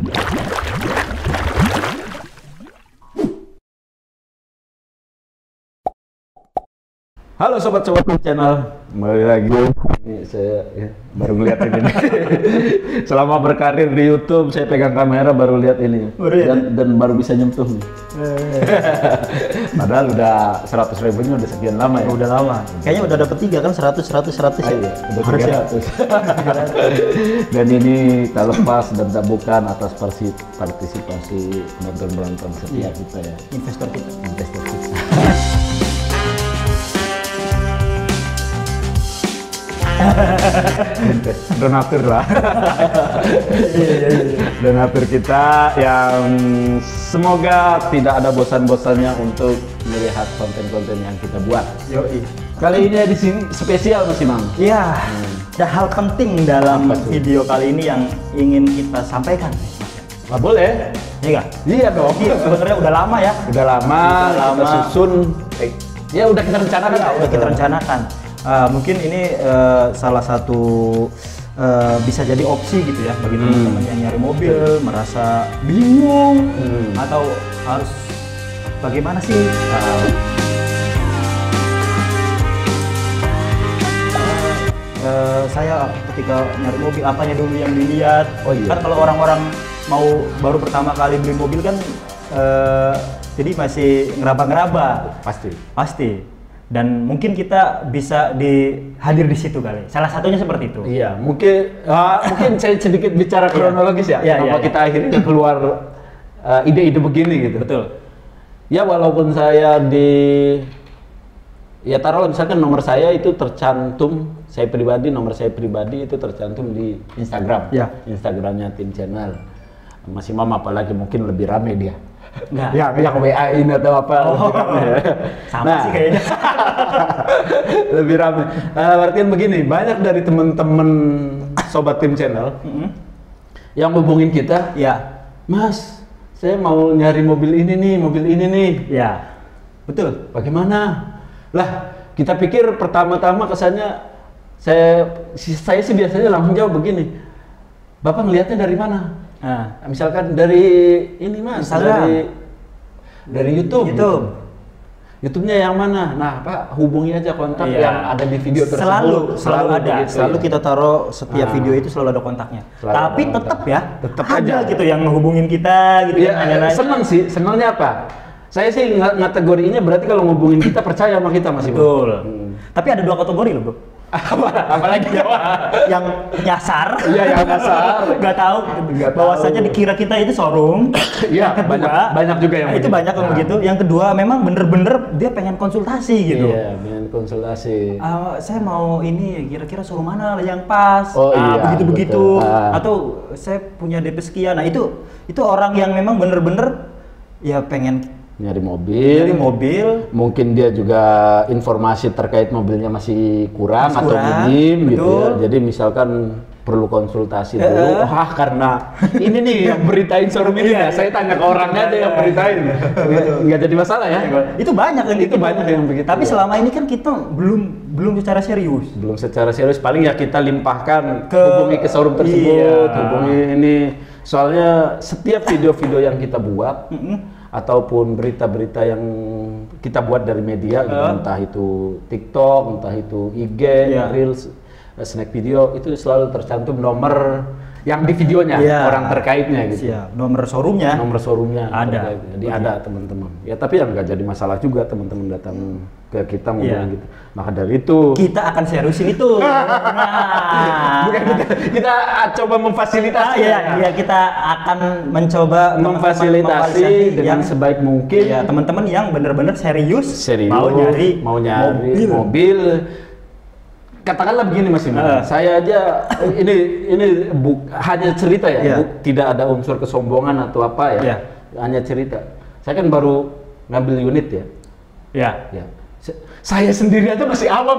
Halo sobat-sobat channel, kembali lagi. Ini saya baru lihat ini. Selama berkarir di YouTube, saya pegang kamera baru lihat ini. Dan baru bisa nyentuh nih. Padahal udah 100.000 udah sekian lama ya. Udah lama. Kayaknya udah dapet 3 kan, 100 ya. Iya, udah 300. Dan ini tak lepas dan tak bukan atas partisipasi penonton setia kita ya. Investor kita. Donatur lah. Donatur kita yang semoga tidak ada bosan-bosannya untuk melihat konten-konten yang kita buat. Yoi. Kali ini di sini spesial Mas Imam. Iya. Ada hal penting dalam video kali ini yang ingin kita sampaikan. Nggak boleh? Iya nggak? Iya dong. Sebenarnya udah lama ya. Udah lama. Kita susun. Ya udah kita rencanakan. Ya, udah kita rencanakan. Mungkin ini salah satu bisa jadi opsi gitu ya bagi teman-teman yang nyari mobil, merasa bingung atau harus bagaimana sih? Saya ketika nyari mobil apanya dulu yang dilihat? Oh iya. Kan kalau orang-orang mau baru pertama kali beli mobil kan jadi masih ngeraba-ngeraba. Pasti. Dan mungkin kita bisa hadir di situ kali. Salah satunya seperti itu. Iya, mungkin saya sedikit bicara kronologis ya. Kenapa kita akhirnya keluar ide-ide begini gitu. Betul. Ya walaupun saya taruh misalkan nomor saya itu tercantum, nomor saya pribadi itu tercantum di Instagram. Ya. Instagramnya Tim Channel. Masih Imam apalagi mungkin lebih rame dia. Enggak. Yang WA-in atau apa. Sama sih kayaknya. Lebih ramai. Berarti begini, banyak dari teman-teman sobat Tim Channel yang hubungin kita. Ya, Mas, saya mau nyari mobil ini nih. Ya, betul. Bagaimana? Lah, kita pikir pertama-tama kesannya saya sih biasanya langsung jawab begini. Bapak ngelihatnya dari mana? Nah, misalkan dari ini Mas, dari YouTube. YouTube-nya yang mana? Nah, Pak, hubungi aja kontak yang ada di video tersebut. Selalu ada. Begitu, selalu kita taruh setiap video itu selalu ada kontaknya. Tapi tetap aja gitu yang ngehubungin kita gitu ya. Seneng sih, senengnya apa? Saya sih ngategorinya berarti kalau ngehubungin kita percaya sama kita Mas. Betul. Tapi ada 2 kategori loh, Bro. Apalagi yang nyasar. Iya, yang nyasar. Nggak tahu bahwasanya dikira kita itu showroom. Iya, banyak juga yang itu banyak yang begitu. Yang kedua memang bener-bener dia pengen konsultasi gitu. Iya, pengen konsultasi. Saya mau ini kira-kira showroom mana yang pas. Oh iya. Begitu. Atau saya punya DP sekian. Nah itu orang yang memang bener-bener ya pengen nyari mobil, mungkin dia juga informasi terkait mobilnya masih kurang atau minim gitu ya. Jadi misalkan perlu konsultasi dulu. Karena ini nih yang beritain showroom ini ya. Saya tanya ke orangnya deh yang beritain. Nggak jadi masalah ya. Itu banyak yang begitu. Tapi selama ini kan kita belum secara serius. Paling ya kita limpahkan hubungi ke showroom tersebut, hubungi ini. Soalnya setiap video-video yang kita buat ataupun berita-berita yang kita buat dari media, entah itu TikTok, entah itu IG, Reels, snack video, itu selalu tercantum nomor yang di videonya, orang terkaitnya gitu. Nomor showroomnya ada. Jadi ada teman-teman. Ya tapi yang nggak jadi masalah juga teman-teman datang ke kita mau bilang gitu. Maka dari itu kita akan seriusin itu. Bukan kita coba memfasilitasi. Iya, kita akan mencoba memfasilitasi dengan sebaik mungkin. Ya, teman-teman yang benar-benar serius mau nyari mobil. Katakanlah begini Mas Imam, saya aja ini hanya cerita ya, tidak ada unsur kesombongan atau apa ya, hanya cerita. Saya kan baru ngambil unit ya. Saya sendiri aja masih awam.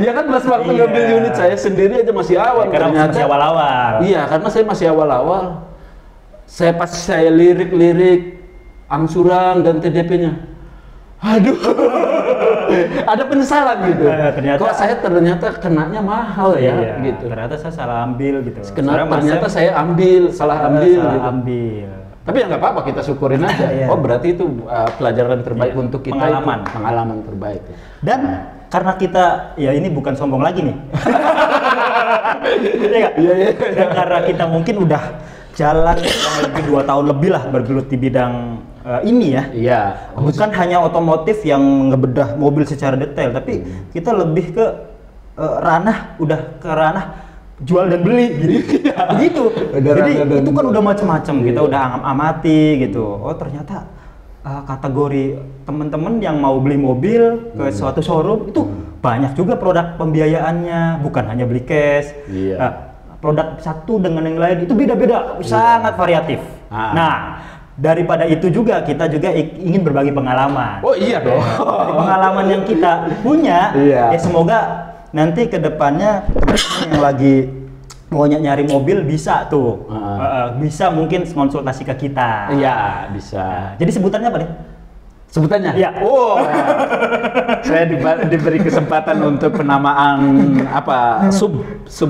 Ya kan Mas waktu ngambil unit saya sendiri aja masih awam. Karena masih awal-awal. Iya, karena saya masih awal-awal. Pas saya lirik angsuran dan TDP-nya. Aduh. Ada penyesalan gitu. Ternyata kok saya ternyata kenanya mahal ya, iya, gitu. Ternyata saya salah ambil gitu. Ternyata saya salah ambil. Tapi ya nggak apa-apa, kita syukurin aja. Iya. Oh berarti itu pelajaran terbaik untuk kita. Pengalaman terbaik. Dan karena kita, ya ini bukan sombong lagi nih. Iya. Dan karena kita mungkin udah jalan kurang lebih 2 tahun lebih lah bergelut di bidang ini ya. Iya. Bukan hanya otomotif yang ngebedah mobil secara detail, tapi kita lebih ke ranah jual dan beli gitu. Begitu. Jadi itu kan udah macam-macam. Kita udah amati gitu. Oh ternyata kategori teman-teman yang mau beli mobil ke suatu showroom itu banyak juga produk pembiayaannya, bukan hanya beli cash. Produk satu dengan yang lain itu beda-beda, sangat variatif. Nah, daripada itu juga kita juga ingin berbagi pengalaman. Oh iya dong. Pengalaman yang kita punya, ya semoga nanti kedepannya teman-teman yang lagi mau nyari mobil bisa tuh, bisa mungkin konsultasi ke kita. Iya bisa. Jadi sebutannya apa nih? Sebutannya? Iya. Oh, saya diberi kesempatan untuk penamaan sub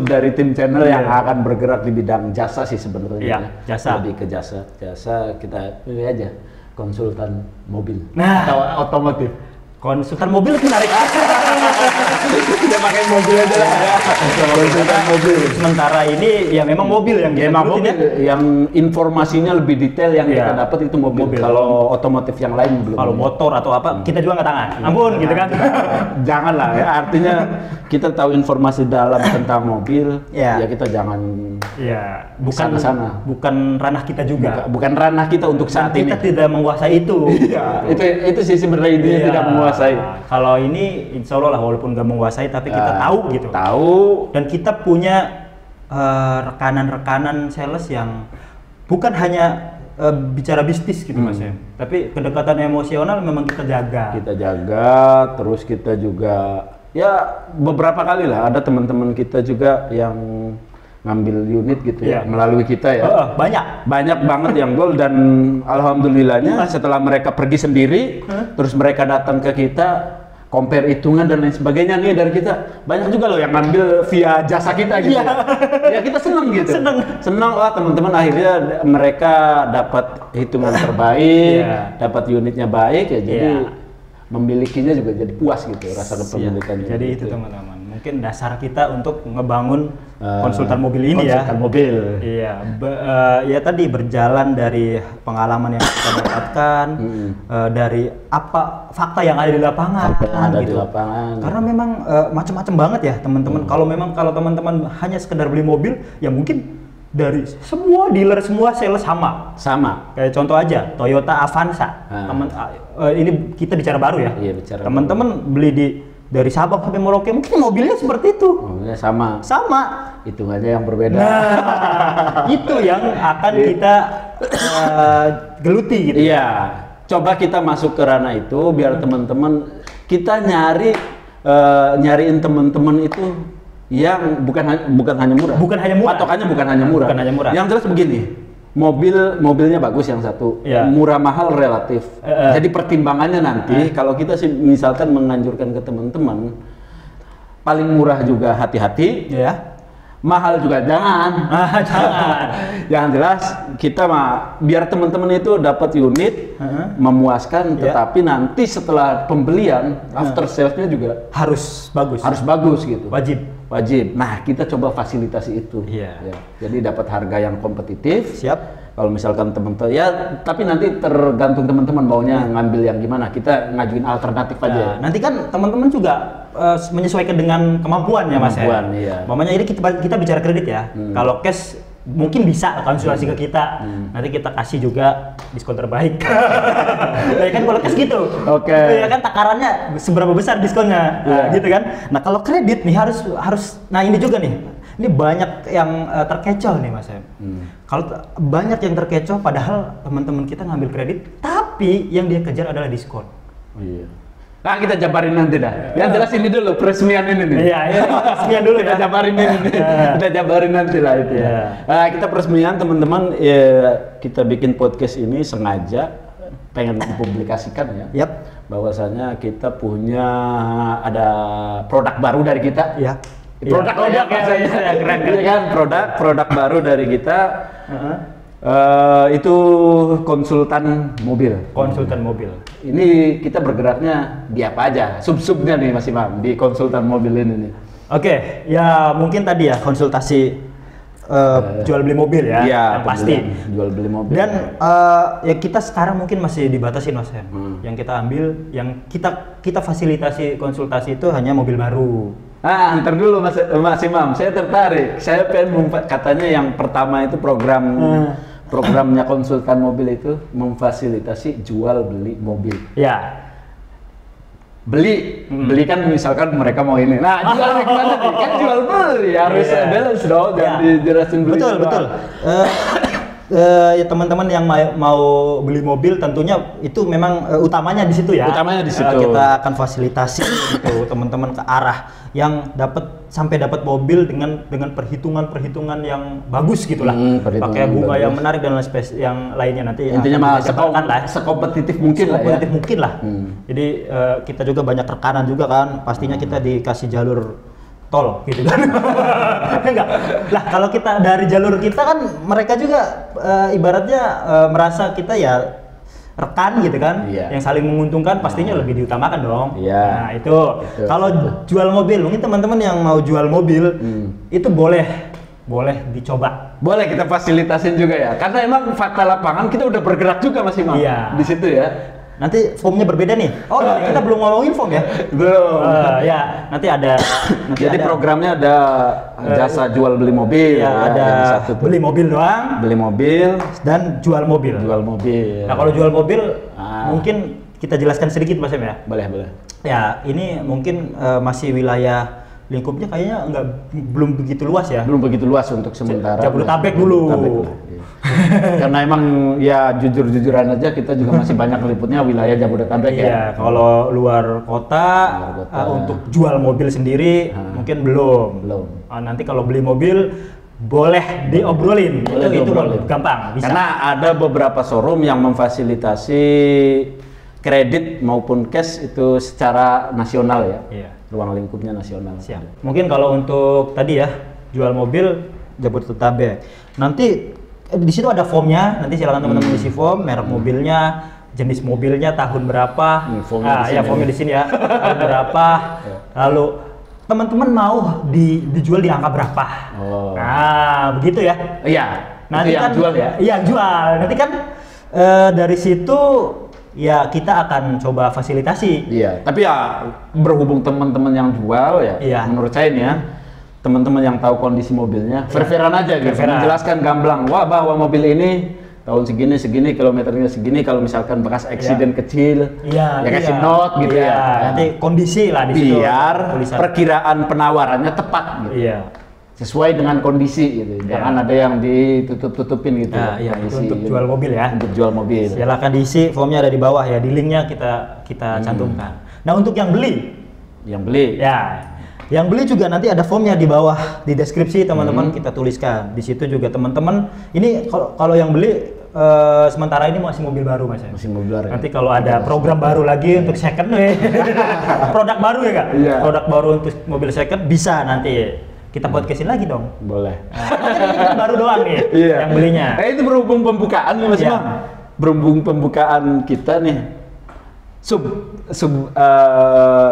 dari tim channel yang akan bergerak di bidang jasa sih sebenarnya. Iya, jasa. Lebih ke jasa. Jasa kita pilih aja konsultan mobil atau otomotif. Konsultan mobil itu menarik. Kita pakai mobil aja lah ya. Konsultan mobil. Sementara ini ya memang mobil yang mobil yang informasinya lebih detail yang kita dapat itu mobil. Kalau otomotif yang lain belum. Kalau motor atau apa kita juga nggak tangan. Ampun gitu kan. Janganlah ya. Artinya kita tahu informasi dalam tentang mobil. Ya kita jangan. Ya bukan ranah kita juga. Bukan ranah kita untuk saat ini. Kita tidak menguasai itu. Iya. Itu sih sebenarnya intinya tidak menguasai. Kalau ini insya Allah lah walaupun nggak menguasai tapi kita tahu gitu. Tahu. Dan kita punya rekanan-rekanan sales yang bukan hanya bicara bisnis gitu Mas ya. Tapi kedekatan emosional memang kita jaga. Kita jaga, terus kita juga ya beberapa kali lah ada teman-teman kita juga yang ngambil unit gitu ya melalui kita ya. Banyak banget yang gol dan alhamdulillahnya setelah mereka pergi sendiri terus mereka datang ke kita compare hitungan dan lain sebagainya nih dari kita banyak juga loh yang ngambil via jasa kita gitu. Ya kita seneng gitu. Seneng lah teman-teman akhirnya mereka dapat hitungan terbaik, dapat unitnya baik ya jadi memilikinya juga jadi puas gitu rasa kepemilikannya. Jadi itu teman-teman mungkin dasar kita untuk ngebangun konsultan mobil ini konsultan mobil. Iya, ya tadi berjalan dari pengalaman yang kita dapatkan, dari apa fakta yang ada di lapangan, di lapangan. Karena memang macam-macam banget ya teman-teman. Kalau teman-teman hanya sekedar beli mobil, ya mungkin dari semua dealer semua sales sama. Kayak contoh aja Toyota Avanza. Ini kita bicara baru ya. Iya, bicara. Teman-teman beli dari Sabang sampai Merauke mungkin mobilnya seperti itu. Mobilnya sama. Hitungannya yang berbeda. Nah, itu yang akan kita geluti gitu. Iya. Coba kita masuk ke ranah itu biar teman-teman kita nyariin teman-teman itu yang bukan hanya murah. Patokannya bukan hanya murah. Yang jelas begini. Mobilnya bagus yang satu, murah mahal relatif. Jadi pertimbangannya nanti kalau kita sih misalkan menganjurkan ke teman-teman paling murah juga hati-hati, mahal juga jangan. Yang jelas kita biar teman-teman itu dapat unit memuaskan, tetapi nanti setelah pembelian after salesnya juga harus bagus gitu. Wajib. Nah, kita coba fasilitasi itu. Jadi dapat harga yang kompetitif. Kalau misalkan teman-teman tapi nanti tergantung teman-teman maunya ngambil yang gimana. Kita ngajuin alternatif aja. Nanti kan teman-teman juga menyesuaikan dengan kemampuan ya Mas ya. Mamanya ini kita bicara kredit ya. Kalau cash mungkin bisa konsultasi ke kita. Nanti kita kasih juga diskon terbaik. Ya kan kalau cash gitu. Ya kan takarannya seberapa besar diskonnya. Gitu kan. Nah, kalau kredit nih harus nah ini juga nih. Ini banyak yang terkecoh nih Mas. Kalau banyak yang terkecoh padahal teman-teman kita ngambil kredit tapi yang dia kejar adalah diskon. Nah, kita jabarin nanti dah. Yang jelas ini dulu peresmian ini nih. Peresmian dulu kita jabarin ini nih. Kita jabarin nanti lah itu ya. Kita peresmian teman-teman kita bikin podcast ini sengaja pengen mempublikasikan ya. bahwasanya kita punya ada produk baru dari kita. Ya. Produk ya, keren kan, produk baru dari kita. Itu konsultan mobil. Konsultan mobil. Ini kita bergeraknya di apa aja? Sub-subnya nih Mas Imam di konsultan mobil ini nih. Oke, ya mungkin tadi ya konsultasi jual beli mobil ya, yang pasti. Jual beli mobil. Dan ya kita sekarang mungkin masih dibatasi Mas Hen. Yang kita ambil, yang kita fasilitasi konsultasi itu hanya mobil baru. Ntar dulu Mas Imam, saya tertarik. Saya pengen katanya yang pertama itu programnya konsultan mobil itu memfasilitasi jual beli mobil. Ya. Beli kan misalkan mereka mau ini. Nah, jual gimana nih? Kan jual beli harus balance dong, jangan dijelasin beli. Betul. Ya teman-teman yang mau beli mobil tentunya itu memang utamanya di situ ya. Utamanya di situ. Kita akan fasilitasi gitu teman-teman ke arah yang sampai dapat mobil dengan perhitungan yang bagus gitulah. Pakai bunga yang menarik dan yang lainnya nanti. Intinya sekompetitif mungkin lah. Jadi kita juga banyak tekanan juga kan. Pastinya kita dikasih jalur tol gitu kan. Enggak. Lah kalau kita dari jalur kita kan mereka juga ibaratnya merasa kita ya rekan gitu kan, yang saling menguntungkan pastinya lebih diutamakan dong. Nah itu kalau jual mobil, mungkin teman-teman yang mau jual mobil itu boleh dicoba. Boleh kita fasilitasin juga ya, karena emang fakta lapangan kita udah bergerak juga Mas Imam di situ ya. Nanti formnya berbeda nih. Oh, kita belum ngomongin form ya? Belum. Ya, nanti ada. Jadi programnya ada jasa jual beli mobil. Ya, ada beli mobil doang. Beli mobil dan jual mobil. Nah, kalau jual mobil mungkin kita jelaskan sedikit Mas Em ya. Boleh. Ya, ini mungkin masih wilayah lingkupnya kayaknya belum begitu luas ya. Belum begitu luas untuk sementara. Jabodetabek dulu. Karena emang ya jujur-jujuran aja kita juga masih banyak meliputnya wilayah Jabodetabek ya. Iya, kalau luar kota untuk jual mobil sendiri mungkin belum. Nanti kalau beli mobil boleh diobrolin. Itu gampang. Bisa. Karena ada beberapa showroom yang memfasilitasi kredit maupun cash itu secara nasional ya. Iya. Ruang lingkupnya nasional. Siap. Mungkin kalau untuk tadi ya jual mobil Jabodetabek. Nanti di situ ada formnya, nanti silakan teman-teman isi form, merek mobilnya, jenis mobilnya, tahun berapa. Formnya di sini ya. Tahun berapa. Lalu teman-teman mau dijual di angka berapa. Nah, begitu ya. Iya. Nanti kan jual ya. Iya, jual. Nanti kan dari situ ya kita akan coba fasilitasi. Iya, tapi ya berhubung teman-teman yang jual ya, menurut saya nih ya, teman-teman yang tahu kondisi mobilnya, fair-fairan aja gitu, menjelaskan gamblang, bahwa mobil ini tahun segini, kilometernya segini, kalau misalkan bekas eksiden kecil, kasih note gitu ya. Nanti kondisi lah di situ. Biar perkiraan penawarannya tepat gitu. Iya. Sesuai dengan kondisi gitu. Jangan ada yang ditutup-tutupin gitu. Untuk jual mobil ya. Untuk jual mobil. Silakan diisi, formnya ada di bawah ya, di linknya kita cantumkan. Nah, untuk yang beli. Yang beli juga nanti ada formnya di bawah di deskripsi teman-teman kita tuliskan. Di situ juga teman-teman ini kalau yang beli sementara ini masih mobil baru Mas. Masih mobil baru. Nanti kalau ada program baru lagi untuk second produk baru ya Kak. Produk baru untuk mobil second bisa nanti kita podcastin lagi dong. Boleh. Nah, baru doang nih yang belinya. Itu berhubung pembukaan nih Mas Imam. Berhubung pembukaan kita nih. Sub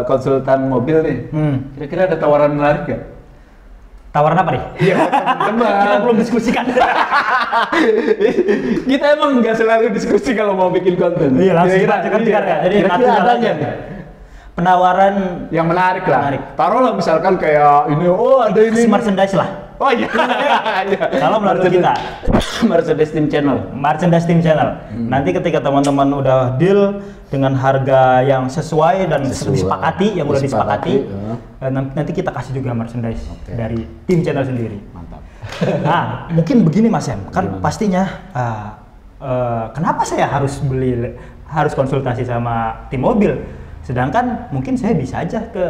konsultan mobil nih. Kira-kira ada tawaran menarik gak? Tawaran apa nih? Iya, kita belum diskusikan. Kita emang nggak selalu diskusi kalau mau bikin konten. Iya, langsung kira-kira. Jadi kira-kira adanya nih. Penawaran yang menarik lah. Taruhlah misalkan kayak ini, ada ini merchandise lah. Oh iya. Kalau melalui kita Mercedes Team Channel. Nanti ketika teman-teman udah deal dengan harga yang sesuai dan disepakati, yang udah disepakati, nanti kita kasih juga merchandise dari Team Channel sendiri. Mantap. Nah, mungkin begini Mas Em, kan pastinya kenapa saya harus konsultasi sama tim mobil? Sedangkan mungkin saya bisa aja ke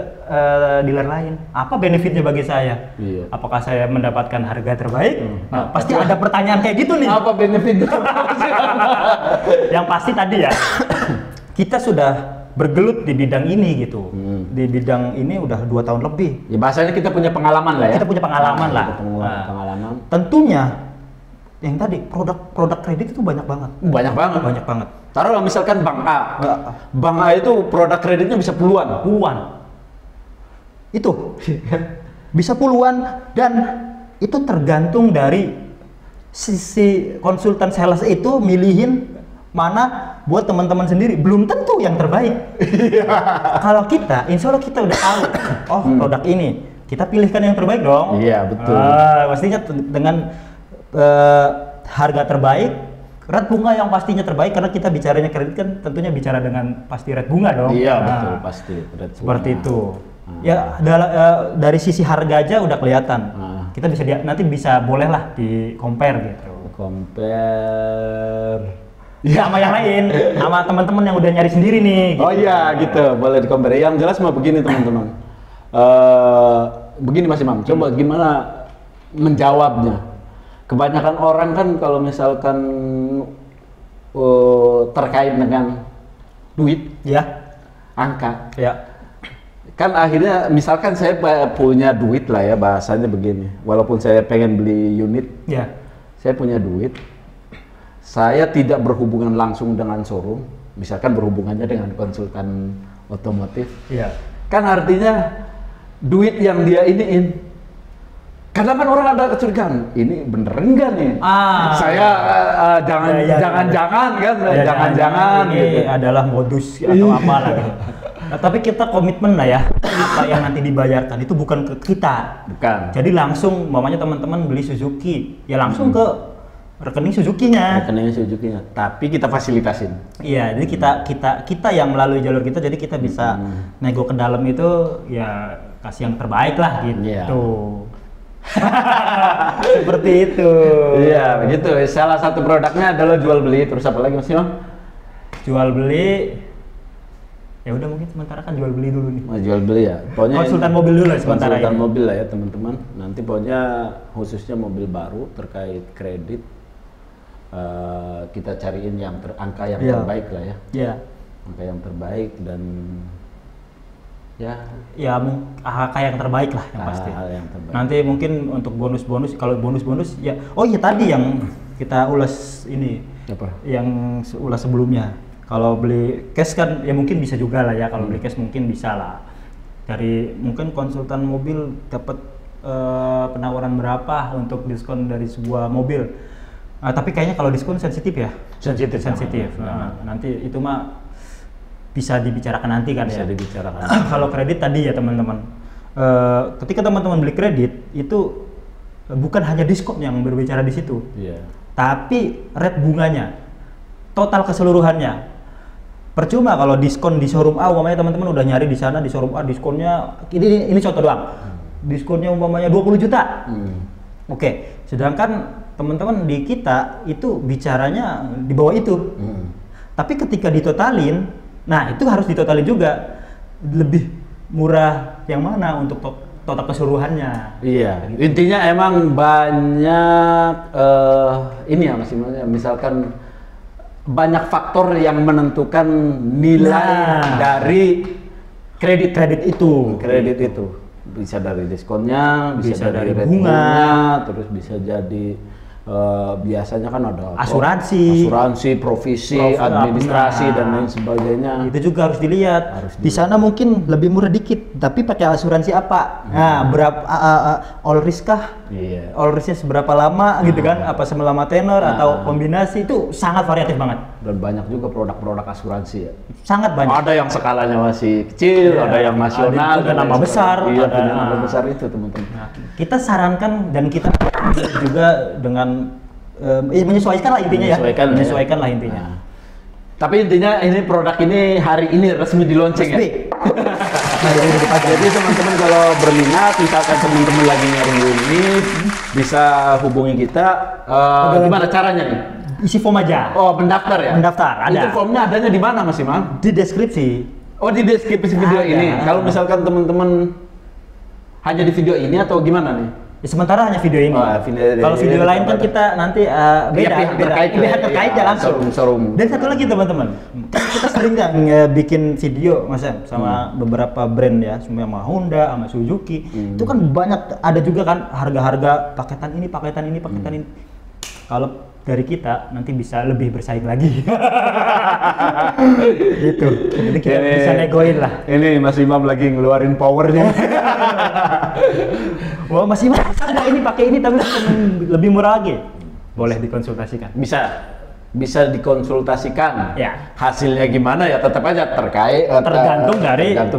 dealer lain. Apa benefitnya bagi saya? Apakah saya mendapatkan harga terbaik? Pasti ada pertanyaan kayak gitu nih. Apa benefitnya? Yang pasti tadi ya, kita sudah bergelut di bidang ini gitu. Di bidang ini udah 2 tahun lebih. Ya bahasanya kita punya pengalaman lah ya. Kita punya pengalaman lah. Pengalaman. Tentunya yang tadi produk kredit itu banyak banget. Banyak banget. Banyak banget. Taruhlah misalkan Bank A. Bank A itu produk kreditnya bisa puluhan. Itu bisa puluhan, dan itu tergantung dari sisi konsultan sales itu milihin mana buat teman-teman sendiri, belum tentu yang terbaik. Kalau kita, insya Allah kita udah tahu, produk ini kita pilihkan yang terbaik dong. Iya betul. Pastinya dengan harga terbaik, rate bunga yang pastinya terbaik, karena kita bicaranya kredit kan tentunya bicara dengan pasti rate bunga dong. Iya betul, pasti rate bunga. Seperti itu. Ya dari sisi harga aja udah kelihatan. Kita bisa nanti bisa bolehlah di compare gitu. Ya, sama yang lain, sama teman-teman yang udah nyari sendiri nih. Gitu. Oh iya gitu, boleh di compare. Yang jelas mah begini teman-teman. Begini Mas Imam, coba gimana menjawabnya? Kebanyakan orang kan kalau misalkan terkait dengan duit, ya, angka, ya. Kan akhirnya misalkan saya punya duit lah ya, bahasanya begini, walaupun saya pengen beli unit, ya, saya punya duit, saya tidak berhubungan langsung dengan showroom, misalkan berhubungannya dengan konsultan otomotif, ya. Kan artinya duit yang dia iniin, kadang kan orang ada kecurigaan, ini bener enggak nih? Saya jangan-jangan kan, jangan-jangan ini gitu. Adalah modus atau apalah gitu. Nah, tapi kita komitmen lah ya, apa yang nanti dibayarkan itu bukan ke kita. Bukan. Jadi langsung, mamanya teman-teman beli Suzuki, ya langsung ke rekening Suzuki-nya. Rekeningnya Suzuki-nya, tapi kita fasilitasin. Iya, jadi kita yang melalui jalur kita, jadi kita bisa nego ke dalam itu, ya kasih yang terbaik lah gitu. Yeah. Seperti itu. Iya, begitu. Salah satu produknya adalah jual beli. Terus apa lagi Mas Imam? Jual beli. Ya udah, mungkin sementara kan jual beli dulu nih. Jual beli ya. Pokoknya konsultan mobil dulu lah sementara. Konsultan mobil lah ya teman-teman. Nanti pokoknya khususnya mobil baru terkait kredit, kita cariin yang angka yang terbaik lah ya. Iya. Angka yang terbaik dan ya angka yang terbaik lah yang pasti. Yang terbaik. Nanti mungkin untuk bonus-bonus, kalau bonus-bonus ya, tadi yang kita ulas ini. Apa? Yang ulas sebelumnya. Kalau beli cash kan ya mungkin bisa juga lah ya, kalau beli cash mungkin bisa lah. Dari mungkin konsultan mobil dapat penawaran berapa untuk diskon dari sebuah mobil. Tapi kayaknya kalau diskon sensitif ya. Sensitif. Nanti itu mah bisa dibicarakan nanti kan. Bisa ya. dibicarakan. Kalau kredit tadi ya teman-teman. Ketika teman-teman beli kredit itu bukan hanya diskon yang berbicara di situ. Iya. Tapi rate bunganya, total keseluruhannya. Percuma kalau diskon di showroom A, umpamanya teman-teman udah nyari di sana di showroom A diskonnya ini contoh doang. Diskonnya umpamanya 20 juta. Oke, sedangkan teman-teman di kita itu bicaranya di bawah itu. Tapi ketika ditotalin, nah itu harus ditotalin juga. Lebih murah yang mana untuk total keseluruhannya. Iya, intinya emang banyak ini ya Mas, misalkan banyak faktor yang menentukan nilai dari kredit itu. Kredit itu bisa dari diskonnya, bisa dari bunga, terus bisa jadi biasanya kan ada asuransi, provisi, administrasi dan lain sebagainya. Itu juga harus dilihat. Di sana mungkin lebih murah dikit, tapi pakai asuransi apa? Nah, berapa all risk kah? Iya. All risknya seberapa lama gitu kan? Apa selama tenor atau kombinasi, itu sangat variatif banget. Dan banyak juga produk-produk asuransi ya. Sangat banyak. Ada yang skalanya masih kecil, ada yang nasional, ada nama besar, iya, ada nama besar itu teman-teman. Nah, kita sarankan dan kita juga dengan menyesuaikan lah intinya menyesuaikan lah intinya. Nah, tapi intinya ini produk ini hari ini resmi di launching ya. Jadi teman-teman kalau berminat, misalkan teman-teman lagi nyari unit, bisa hubungi kita. Gimana caranya nih? Isi form aja. Oh, mendaftar ya? Mendaftar, ada. Itu formnya adanya di mana Mas Imam? Di deskripsi. Oh, di deskripsi video ini. Kalau misalkan teman-teman hanya di video ini atau gimana nih? sementara hanya video ini. Kalau video lain kan kita nanti beda, pihak terkait ya langsung. Showroom. Dan satu lagi teman-teman, kita sering nggak bikin video Mas Em sama beberapa brand ya, semua sama Honda, sama Suzuki. Itu kan banyak, ada juga kan harga-harga paketan ini. Kalau dari kita nanti bisa lebih bersaing lagi. Gitu. Jadi kita bisa negoin lah. Ini Mas Imam lagi ngeluarin powernya. Wah, Mas Imam ini pakai ini tapi lebih murah lagi. Boleh dikonsultasikan. Bisa dikonsultasikan. Ya. Hasilnya gimana ya tetap aja tergantung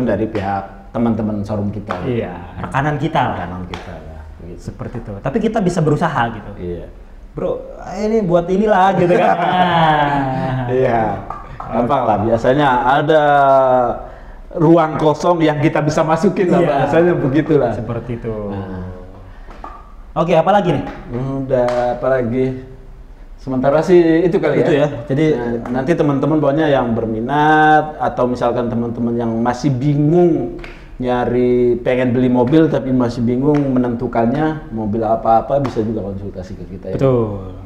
dari pihak teman-teman showroom kita. Iya, rekanan kita ya. Gitu. Seperti itu. Tapi kita bisa berusaha gitu. Iya. Bro, ini buat inilah gitu kan. Iya. Gampang lah, biasanya ada ruang kosong yang kita bisa masukin lah, bahasanya begitulah. Seperti itu. Oke, apa lagi nih? Udah, apa lagi? Sementara sih itu kali ya. Jadi nanti teman-teman pokoknya yang berminat atau misalkan teman-teman yang masih bingung pengen beli mobil tapi masih bingung menentukannya mobil apa-apa, bisa juga konsultasi ke kita ya. Betul.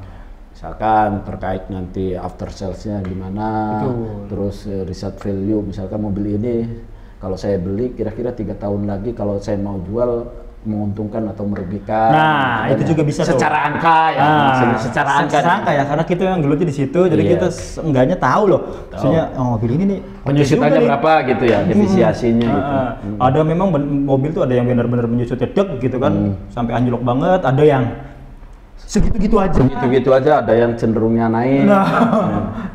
Misalkan terkait nanti after salesnya gimana, terus riset value, misalkan mobil ini kalau saya beli kira-kira 3 tahun lagi kalau saya mau jual menguntungkan atau merugikan. Nah, itu juga bisa secara angka ya. Secara angka ya, karena kita yang gelutnya di situ, jadi kita enggaknya tahu loh. Maksudnya mobil ini nih penyusutannya berapa gitu ya, defisiasinya gitu. Ada memang mobil tuh ada yang benar-benar menyusutnya deg gitu kan, sampai anjlok banget, ada yang segitu-gitu aja. Segitu-gitu aja, ada yang cenderungnya naik.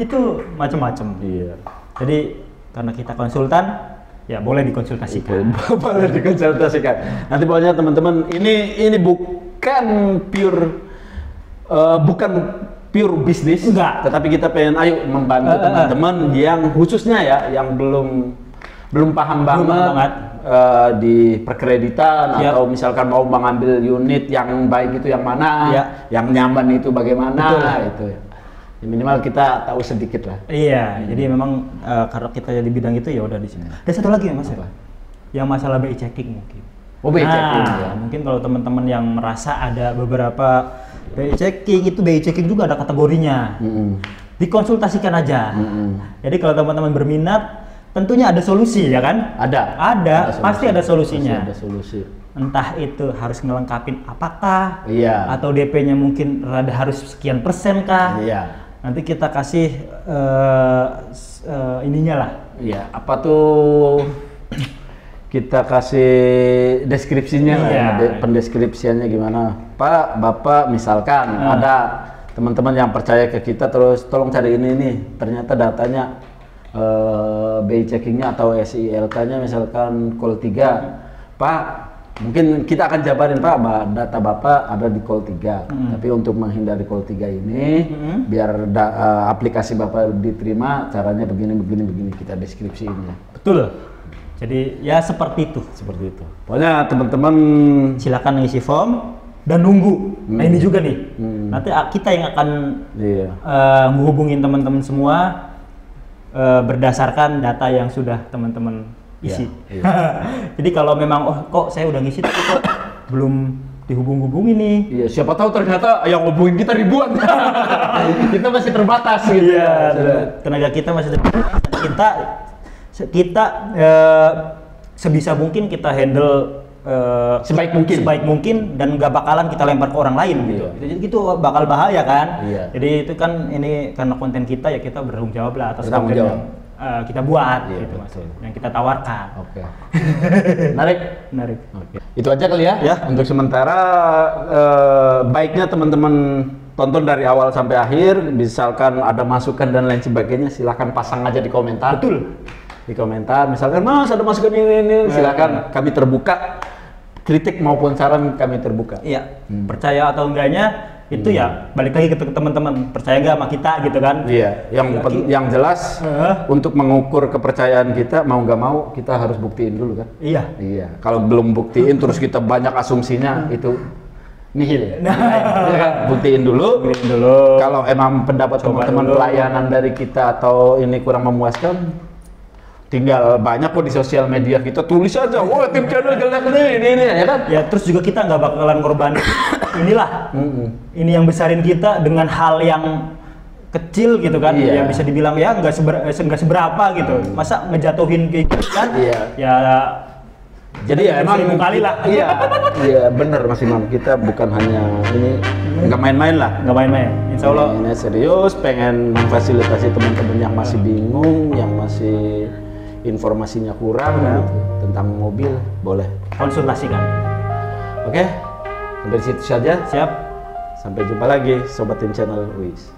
Itu macam-macam. Iya. Jadi karena kita konsultan, ya boleh dikonsultasikan. Boleh dikonsultasikan. Nanti pokoknya teman-teman, ini bukan pure bisnis, enggak. Tetapi kita pengen membantu teman-teman yang khususnya ya, yang belum paham banget di perkreditan atau misalkan mau mengambil unit yang baik itu yang mana, yang nyaman itu bagaimana. Itu ya. Minimal kita tahu sedikit lah. Iya, jadi memang karena kita di bidang itu ya udah di sini. Dan satu lagi ya Mas, yang masalah BI checking mungkin. Oh, BI checking ya. Mungkin kalau teman-teman yang merasa ada beberapa BI checking juga ada kategorinya. Dikonsultasikan aja. Jadi kalau teman-teman berminat, tentunya ada solusi ya kan? Ada pasti ada solusinya. Pasti ada solusi. Entah itu harus ngelengkapin apakah, atau DP-nya mungkin harus sekian persen kah? Nanti kita kasih ininya lah. Iya, apa tuh kita kasih deskripsinya lah, pendeskripsiannya gimana. Pak, Bapak misalkan ada teman-teman yang percaya ke kita terus tolong cari ini nih, ternyata datanya BI checkingnya atau SILK-nya misalkan call 3. Pak, mungkin kita akan jabarin Pak, data Bapak ada di call 3. Tapi untuk menghindari call 3 ini, biar aplikasi Bapak diterima, caranya begini kita deskripsiinnya. Betul. Jadi ya seperti itu. Pokoknya teman-teman silakan ngisi form dan nunggu. Nah ini juga nih. Nanti kita yang akan menghubungin teman-teman semua berdasarkan data yang sudah teman-teman isi. Jadi kalau memang kok saya udah ngisi tapi kok belum dihubung-hubungin nih. Iya, siapa tahu ternyata yang hubungin kita ribuan. Kita masih terbatas gitu. Iya, tenaga kita masih terbatas. Kita sebisa mungkin kita handle sebaik mungkin dan nggak bakalan kita lempar ke orang lain gitu. Jadi itu bakal bahaya kan. Jadi itu kan ini karena konten kita ya kita bertanggung jawab lah atas konten yang kita buat gitu Mas. Yang kita tawarkan. Menarik. Itu aja kali ya. Untuk sementara baiknya teman-teman tonton dari awal sampai akhir. Misalkan ada masukan dan lain sebagainya, silahkan pasang aja di komentar. Betul. Di komentar, misalkan Mas ada masukan ini, silakan, kami terbuka, kritik maupun saran kami terbuka. Iya, percaya atau enggaknya itu ya balik lagi ke teman-teman, percaya nggak sama kita gitu kan? Iya, yang jelas untuk mengukur kepercayaan kita mau nggak mau kita harus buktiin dulu kan? Iya. Kalau belum buktiin terus kita banyak asumsinya itu nihil. Buktiin dulu. Kalau emang pendapat teman-teman pelayanan dari kita atau ini kurang memuaskan, tinggal banyak kok di sosial media kita tulis aja, wah tim channel jelek nih, ini ya kan? Ya terus juga kita nggak bakalan korban inilah, ini yang besarin kita dengan hal yang kecil gitu kan, yang bisa dibilang ya nggak seberapa gitu, masa ngejatuhin kayak gitu kan? Ya jadi ya emang kali lah. Iya bener Mas Imam, kita bukan hanya ini nggak main-main lah, nggak main-main. Insya Allah ini serius, pengen memfasilitasi teman-teman yang masih bingung, yang masih informasinya kurang gitu, tentang mobil, boleh konsultasikan. Oke, sampai di situ saja. Siap. Sampai jumpa lagi Sobat Tim Channel Wis.